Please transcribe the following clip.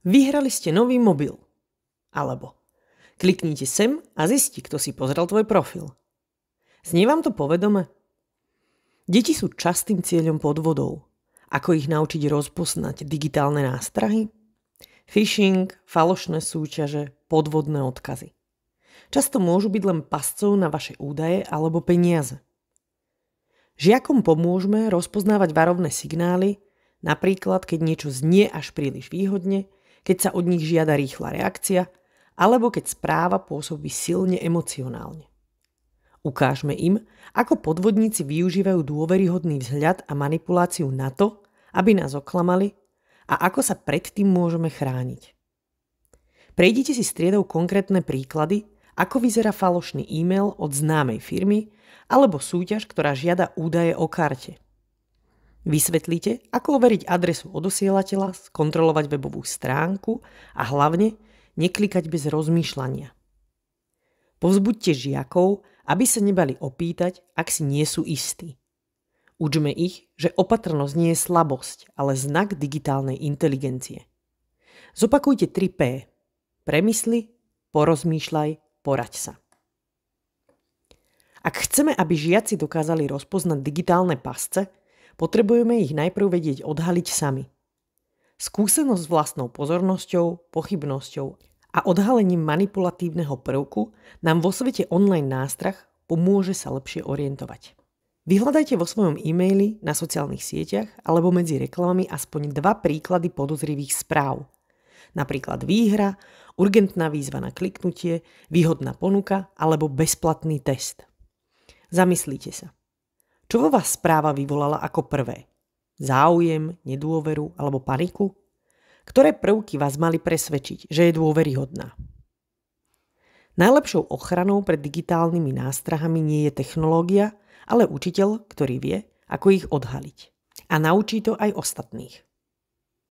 Vyhrali ste nový mobil. Alebo kliknite sem a zistí, kto si pozrel tvoj profil. Znie vám to povedome? Deti sú častým cieľom podvodov. Ako ich naučiť rozpoznať digitálne nástrahy? Phishing, falošné súťaže, podvodné odkazy. Často môžu byť len pascou na vaše údaje alebo peniaze. Žiakom pomôžme rozpoznávať varovné signály, napríklad keď niečo znie až príliš výhodne, keď sa od nich žiada rýchla reakcia, alebo keď správa pôsobí silne emocionálne. Ukážme im, ako podvodníci využívajú dôveryhodný vzhľad a manipuláciu na to, aby nás oklamali a ako sa pred tým môžeme chrániť. Prejdite si striedou konkrétne príklady, ako vyzerá falošný e-mail od známej firmy alebo súťaž, ktorá žiada údaje o karte. Vysvetlite, ako overiť adresu odosielateľa, skontrolovať webovú stránku a hlavne neklikať bez rozmýšľania. Povzbuďte žiakov, aby sa nebali opýtať, ak si nie sú istí. Učme ich, že opatrnosť nie je slabosť, ale znak digitálnej inteligencie. Zopakujte 3P. Premysli, porozmýšľaj, poraď sa. Ak chceme, aby žiaci dokázali rozpoznať digitálne pasce, potrebujeme ich najprv vedieť odhaliť sami. Skúsenosť s vlastnou pozornosťou, pochybnosťou a odhalením manipulatívneho prvku nám vo svete online nástrah pomôže sa lepšie orientovať. Vyhľadajte vo svojom e-maili, na sociálnych sieťach alebo medzi reklamami aspoň 2 príklady podozrivých správ. Napríklad výhra, urgentná výzva na kliknutie, výhodná ponuka alebo bezplatný test. Zamyslite sa. Čo vo vás správa vyvolala ako prvé? Záujem, nedôveru alebo paniku? Ktoré prvky vás mali presvedčiť, že je dôveryhodná? Najlepšou ochranou pred digitálnymi nástrahami nie je technológia, ale učiteľ, ktorý vie, ako ich odhaliť. A naučí to aj ostatných.